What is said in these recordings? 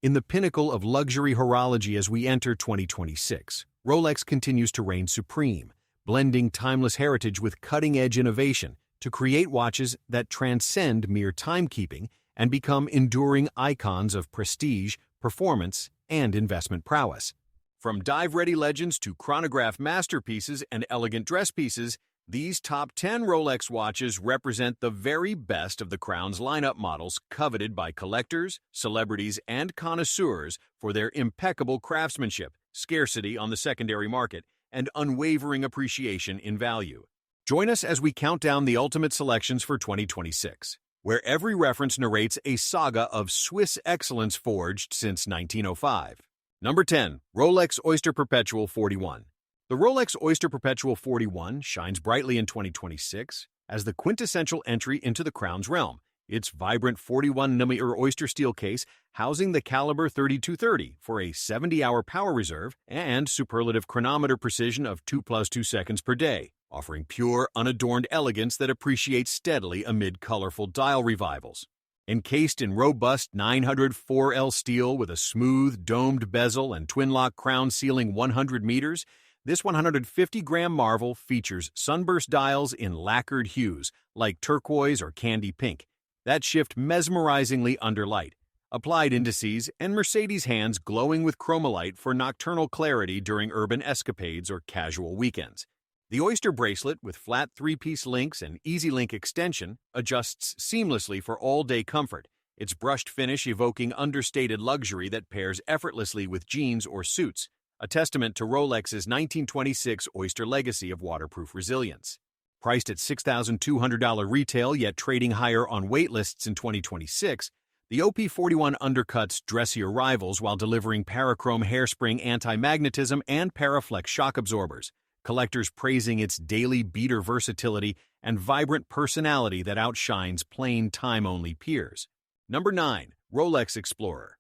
In the pinnacle of luxury horology as we enter 2026, Rolex continues to reign supreme, blending timeless heritage with cutting-edge innovation to create watches that transcend mere timekeeping and become enduring icons of prestige, performance, and investment prowess. From dive-ready legends to chronograph masterpieces and elegant dress pieces, these top 10 Rolex watches represent the very best of the Crown's lineup models coveted by collectors, celebrities, and connoisseurs for their impeccable craftsmanship, scarcity on the secondary market, and unwavering appreciation in value. Join us as we count down the ultimate selections for 2026, where every reference narrates a saga of Swiss excellence forged since 1905. Number 10. Rolex Oyster Perpetual 41. The Rolex Oyster Perpetual 41 shines brightly in 2026 as the quintessential entry into the Crown's realm. Its vibrant 41mm oyster steel case housing the caliber 3230 for a 70-hour power reserve and superlative chronometer precision of 2+2 seconds per day, offering pure, unadorned elegance that appreciates steadily amid colorful dial revivals. Encased in robust 904L steel with a smooth, domed bezel and twin-lock crown ceiling 100 meters, this 150-gram marvel features sunburst dials in lacquered hues like turquoise or candy pink that shift mesmerizingly under light, applied indices, and Mercedes hands glowing with chromalite for nocturnal clarity during urban escapades or casual weekends. The Oyster bracelet with flat 3-piece links and easy link extension adjusts seamlessly for all-day comfort, its brushed finish evoking understated luxury that pairs effortlessly with jeans or suits, a testament to Rolex's 1926 Oyster legacy of waterproof resilience. Priced at $6,200 retail yet trading higher on waitlists in 2026, the OP41 undercuts dressier rivals while delivering parachrome hairspring anti-magnetism and Paraflex shock absorbers, collectors praising its daily beater versatility and vibrant personality that outshines plain time-only peers. Number 9. Rolex Explorer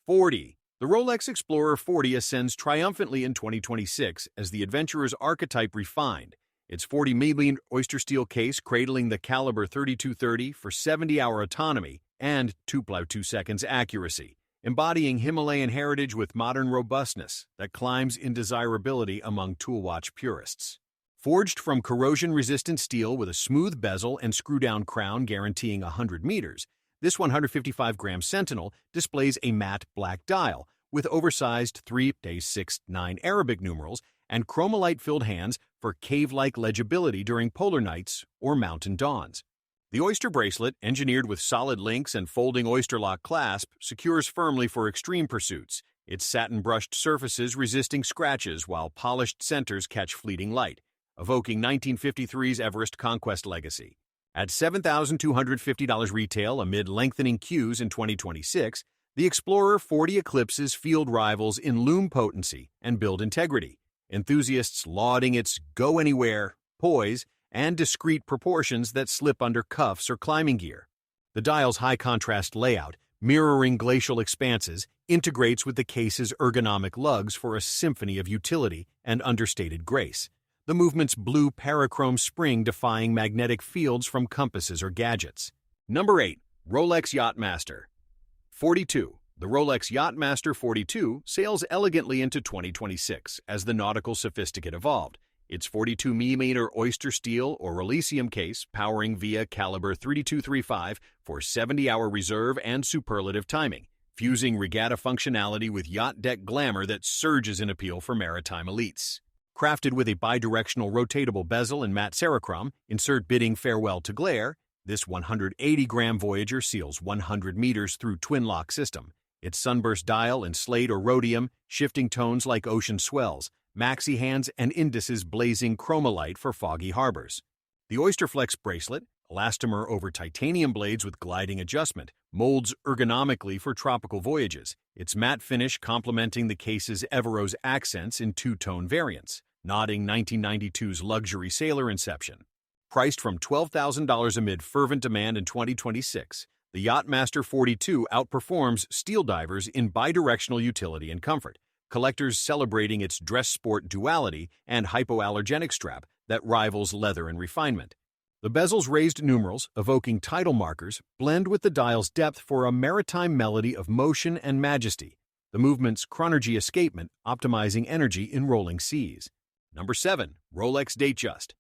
40. The Rolex Explorer 40 ascends triumphantly in 2026 as the adventurer's archetype refined, its 40mm oyster steel case cradling the caliber 3230 for 70-hour autonomy and 2+2 seconds accuracy, embodying Himalayan heritage with modern robustness that climbs in desirability among toolwatch purists. Forged from corrosion-resistant steel with a smooth bezel and screw-down crown guaranteeing 100 meters, this 155-gram Sentinel displays a matte black dial with oversized 3-6-9 Arabic numerals and chromalite-filled hands for cave-like legibility during polar nights or mountain dawns. The Oyster bracelet, engineered with solid links and folding oyster lock clasp, secures firmly for extreme pursuits, its satin-brushed surfaces resisting scratches while polished centers catch fleeting light, evoking 1953's Everest Conquest legacy. At $7,250 retail amid lengthening queues in 2026, the Explorer 40 eclipses field rivals in lume potency and build integrity, enthusiasts lauding its go-anywhere, poise, and discreet proportions that slip under cuffs or climbing gear. The dial's high-contrast layout, mirroring glacial expanses, integrates with the case's ergonomic lugs for a symphony of utility and understated grace, the movement's blue parachrome spring defying magnetic fields from compasses or gadgets. Number 8. Rolex Yachtmaster 42. The Rolex Yachtmaster 42 sails elegantly into 2026 as the nautical sophisticate evolved, its 42mm oyster steel or Rolexium case powering via caliber 3235 for 70-hour reserve and superlative timing, fusing regatta functionality with yacht deck glamour that surges in appeal for maritime elites. Crafted with a bidirectional rotatable bezel and matte Cerachrom, insert bidding farewell to glare, this 180-gram Voyager seals 100 meters through twin-lock system, its sunburst dial in slate or rhodium, shifting tones like ocean swells, maxi hands and indices blazing chromalite for foggy harbors. The Oysterflex bracelet, elastomer over titanium blades with gliding adjustment, molds ergonomically for tropical voyages, its matte finish complementing the case's Everose accents in two-tone variants, nodding 1992's luxury sailor inception. Priced from $12,000 amid fervent demand in 2026, the Yachtmaster 42 outperforms steel divers in bidirectional utility and comfort, collectors celebrating its dress sport duality and hypoallergenic strap that rivals leather in refinement. The bezel's raised numerals, evoking tidal markers, blend with the dial's depth for a maritime melody of motion and majesty, the movement's chronergy escapement optimizing energy in rolling seas. Number 7. Rolex Datejust.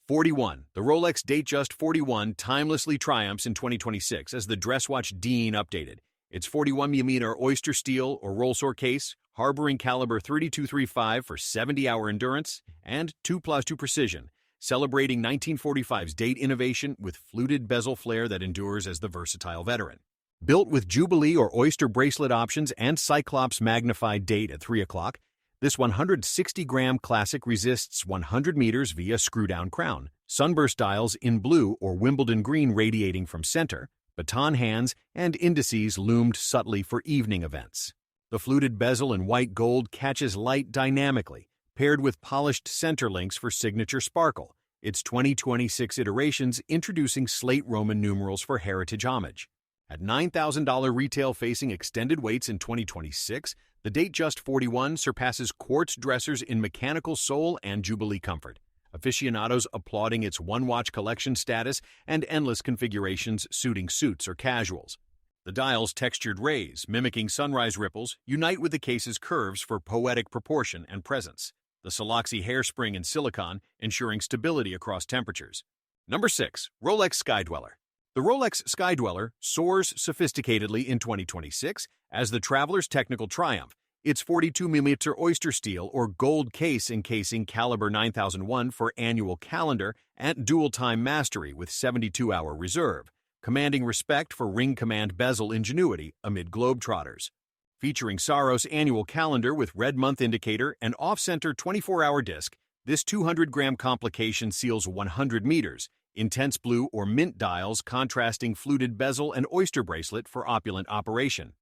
41. The Rolex Datejust 41 timelessly triumphs in 2026 as the dress watch Dean updated. Its 41mm oyster steel or rollsore case, harboring caliber 3235 for 70-hour endurance and 2+2 precision, celebrating 1945's date innovation with fluted bezel flair that endures as the versatile veteran. Built with Jubilee or oyster bracelet options and Cyclops magnified date at 3 o'clock, this 160-gram classic resists 100 meters via screw-down crown, sunburst dials in blue or Wimbledon green radiating from center, baton hands, and indices loomed subtly for evening events. The fluted bezel in white gold catches light dynamically, paired with polished center links for signature sparkle, its 2026 iterations introducing slate Roman numerals for heritage homage. At $9,000 retail facing extended waits in 2026, the Datejust 41 surpasses quartz dressers in mechanical sole and Jubilee comfort, aficionados applauding its one-watch collection status and endless configurations suiting suits or casuals. The dial's textured rays, mimicking sunrise ripples, unite with the case's curves for poetic proportion and presence. The Soloxy hairspring in silicon, ensuring stability across temperatures. Number 6. Rolex Skydweller. The Rolex Skydweller soars sophisticatedly in 2026 as the traveler's technical triumph. Its 42mm oyster steel or gold case encasing caliber 9001 for annual calendar and dual-time mastery with 72-hour reserve, commanding respect for ring command bezel ingenuity amid globetrotters. Featuring Saros annual calendar with red month indicator and off-center 24-hour disc, this 200-gram complication seals 100 meters, intense blue or mint dials contrasting fluted bezel and oyster bracelet for opulent operation.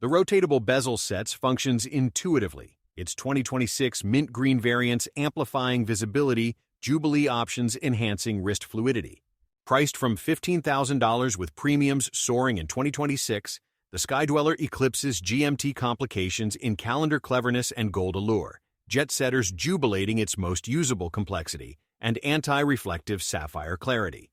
The rotatable bezel sets functions intuitively, its 2026 mint green variants amplifying visibility, Jubilee options enhancing wrist fluidity. Priced from $15,000 with premiums soaring in 2026, the Skydweller eclipses GMT complications in calendar cleverness and gold allure, jet-setters jubilating its most usable complexity and anti-reflective sapphire clarity.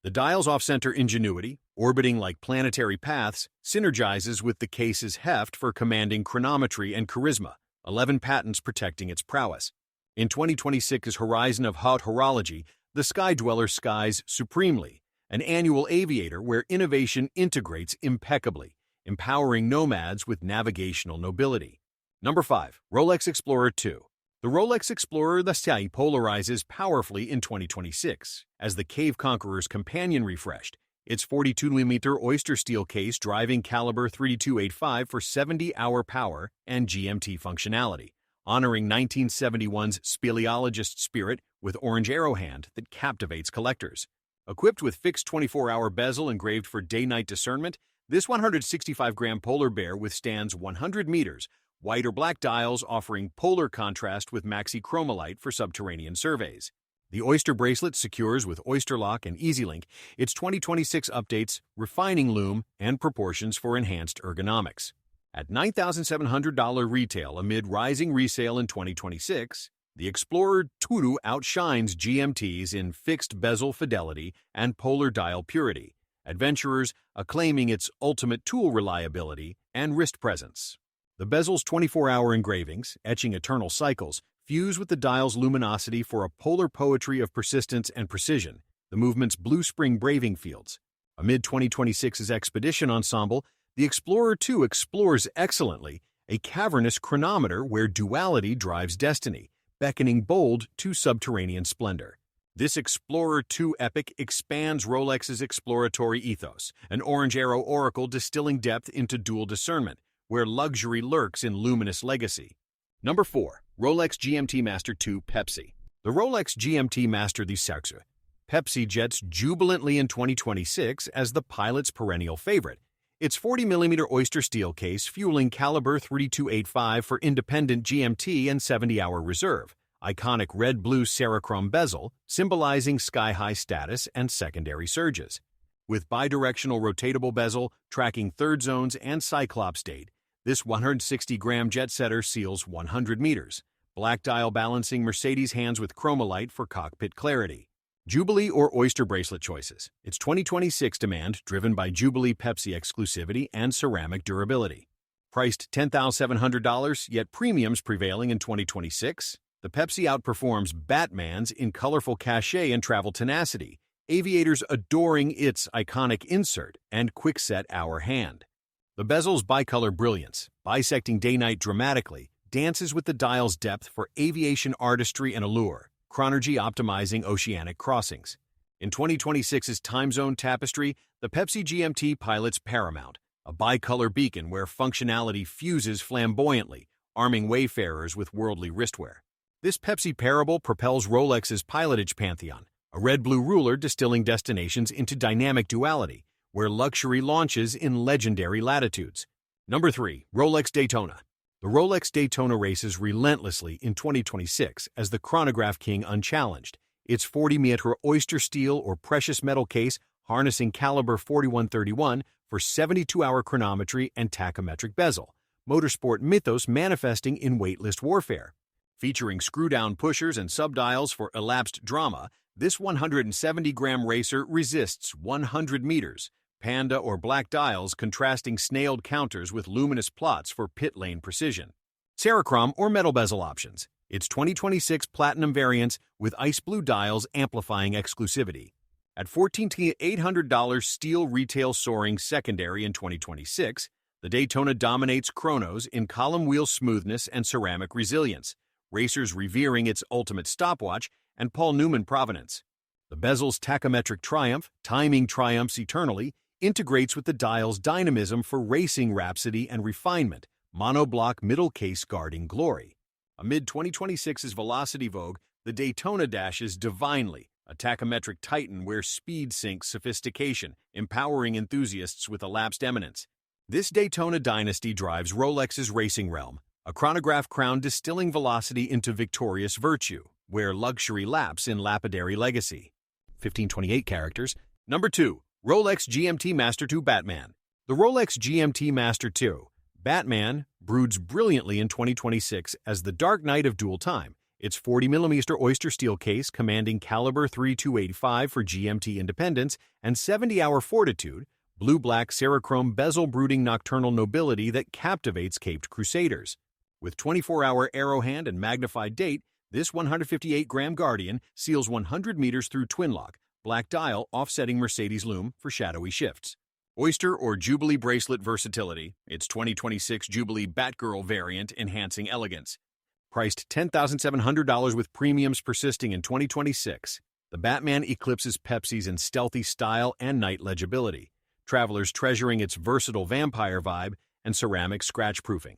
The dial's off-center ingenuity, orbiting like planetary paths, synergizes with the case's heft for commanding chronometry and charisma, 11 patents protecting its prowess. In 2026's horizon of haute horology, the Skydweller skies supremely, an annual aviator where innovation integrates impeccably, empowering nomads with navigational nobility. Number 5. Rolex Explorer 2. The Rolex Explorer the Sky polarizes powerfully in 2026 as the Cave Conqueror's companion refreshed, its 42mm oyster steel case driving caliber 3285 for 70-hour power and GMT functionality, honoring 1971's speleologist spirit with orange arrowhand that captivates collectors. Equipped with fixed 24-hour bezel engraved for day-night discernment, this 165-gram polar bear withstands 100 meters, white or black dials offering polar contrast with maxi chromalite for subterranean surveys. The oyster bracelet secures with Oyster Lock and EasyLink, its 2026 updates refining lume and proportions for enhanced ergonomics. At $9,700 retail amid rising resale in 2026, the Explorer 2 outshines GMTs in fixed bezel fidelity and polar dial purity, adventurers acclaiming its ultimate tool reliability and wrist presence. The bezel's 24-hour engravings, etching eternal cycles, fuse with the dial's luminosity for a polar poetry of persistence and precision, the movement's blue spring braving fields. Amid 2026's expedition ensemble, the Explorer 2 explores excellently a cavernous chronometer where duality drives destiny, beckoning bold to subterranean splendor. This Explorer 2 epic expands Rolex's exploratory ethos, an orange arrow oracle distilling depth into dual discernment, where luxury lurks in luminous legacy. Number 4. Rolex GMT Master 2 Pepsi. The Rolex GMT Master the Sexe Pepsi jets jubilantly in 2026 as the pilot's perennial favorite, its 40mm oyster steel case fueling caliber 3285 for independent GMT and 70-hour reserve, iconic red-blue Serichrome bezel symbolizing sky-high status and secondary surges. With bidirectional rotatable bezel tracking third zones and Cyclops date, this 160-gram jet setter seals 100 meters, black dial balancing Mercedes hands with chromalite for cockpit clarity. Jubilee or Oyster bracelet choices. It's 2026 demand driven by Jubilee Pepsi exclusivity and ceramic durability. Priced $10,700, yet premiums prevailing in 2026, the Pepsi outperforms Batman's in colorful cachet and travel tenacity, aviators adoring its iconic insert and quick-set hour hand. The bezel's bicolor brilliance, bisecting day-night dramatically, dances with the dial's depth for aviation artistry and allure, chronergy optimizing oceanic crossings. In 2026's time zone tapestry, the Pepsi GMT pilots Paramount, a bicolor beacon where functionality fuses flamboyantly, arming wayfarers with worldly wristwear. This Pepsi parable propels Rolex's pilotage pantheon, a red-blue ruler distilling destinations into dynamic duality, where luxury launches in legendary latitudes. Number 3. Rolex Daytona. The Rolex Daytona races relentlessly in 2026 as the chronograph king unchallenged, its 40-meter oyster steel or precious metal case harnessing caliber 4131 for 72-hour chronometry and tachometric bezel, motorsport mythos manifesting in waitlist warfare. Featuring screw-down pushers and subdials for elapsed drama, this 170-gram racer resists 100 meters, panda or black dials contrasting snailed counters with luminous plots for pit lane precision. Cerachrom or metal bezel options. Its 2026 Platinum variants with ice blue dials amplifying exclusivity. At $14,800 steel retail soaring secondary in 2026, the Daytona dominates chronos in column wheel smoothness and ceramic resilience, racers revering its ultimate stopwatch and Paul Newman provenance. The bezel's tachometric triumph, timing triumphs eternally, integrates with the dial's dynamism for racing rhapsody and refinement, monoblock middle case guarding glory. Amid 2026's velocity vogue, the Daytona dashes divinely, a tachometric titan where speed sinks sophistication, empowering enthusiasts with elapsed eminence. This Daytona dynasty drives Rolex's racing realm, a chronograph crown distilling velocity into victorious virtue, where luxury laps in lapidary legacy. 1528 characters. Number 2. Rolex GMT Master 2 Batman. The Rolex GMT Master 2 Batman broods brilliantly in 2026 as the Dark Knight of dual time, its 40mm oyster steel case commanding caliber 3285 for GMT independence and 70-hour fortitude, blue-black Cerachrom bezel brooding nocturnal nobility that captivates caped crusaders. With 24-hour arrow hand and magnified date, this 158-gram Guardian seals 100 meters through twin lock, black dial offsetting Mercedes loom for shadowy shifts. Oyster or Jubilee bracelet versatility, its 2026 Jubilee Batgirl variant enhancing elegance. Priced $10,700 with premiums persisting in 2026, the Batman eclipses Pepsi's in stealthy style and night legibility, travelers treasuring its versatile vampire vibe and ceramic scratch-proofing.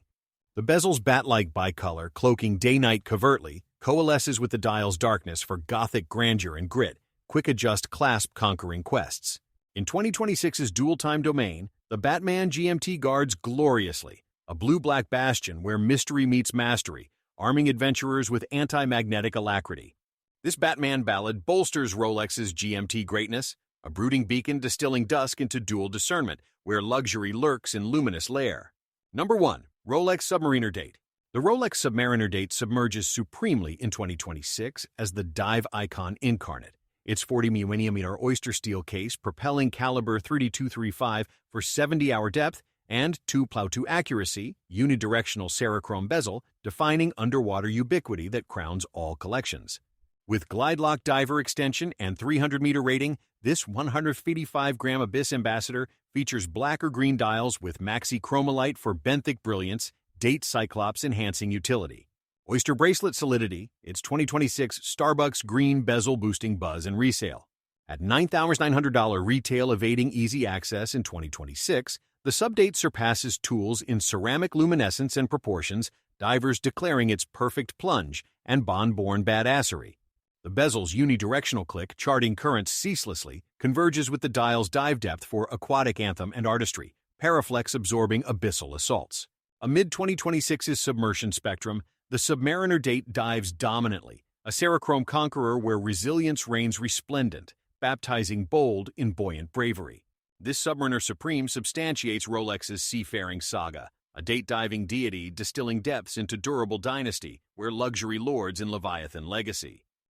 The bezel's bat-like bicolor, cloaking day-night covertly, coalesces with the dial's darkness for gothic grandeur and grit, quick-adjust clasp-conquering quests. In 2026's dual-time domain, the Batman GMT guards gloriously, a blue-black bastion where mystery meets mastery, arming adventurers with anti-magnetic alacrity. This Batman ballad bolsters Rolex's GMT greatness, a brooding beacon distilling dusk into dual discernment, where luxury lurks in luminous lair. Number 1. Rolex Submariner Date. The Rolex Submariner Date submerges supremely in 2026 as the dive icon incarnate. Its 40mm oyster steel case propelling caliber 3235 for 70-hour depth and 2+2 accuracy, unidirectional Cerachrom bezel, defining underwater ubiquity that crowns all collections. With glide lock diver extension and 300-meter rating, this 155-gram Abyss Ambassador features black or green dials with maxi chromolite for benthic brilliance, date cyclops enhancing utility. Oyster bracelet solidity, its 2026 Starbucks green bezel boosting buzz and resale. At $9,900 retail evading easy access in 2026, the subdate surpasses tools in ceramic luminescence and proportions, divers declaring its perfect plunge and Bond-born badassery. The bezel's unidirectional click, charting currents ceaselessly, converges with the dial's dive depth for aquatic anthem and artistry, Paraflex absorbing abyssal assaults. Amid 2026's submersion spectrum, the Submariner Date dives dominantly, a Cerachrom conqueror where resilience reigns resplendent, baptizing bold in buoyant bravery. This Submariner Supreme substantiates Rolex's seafaring saga, a date-diving deity distilling depths into durable dynasty where luxury lords in Leviathan legacy.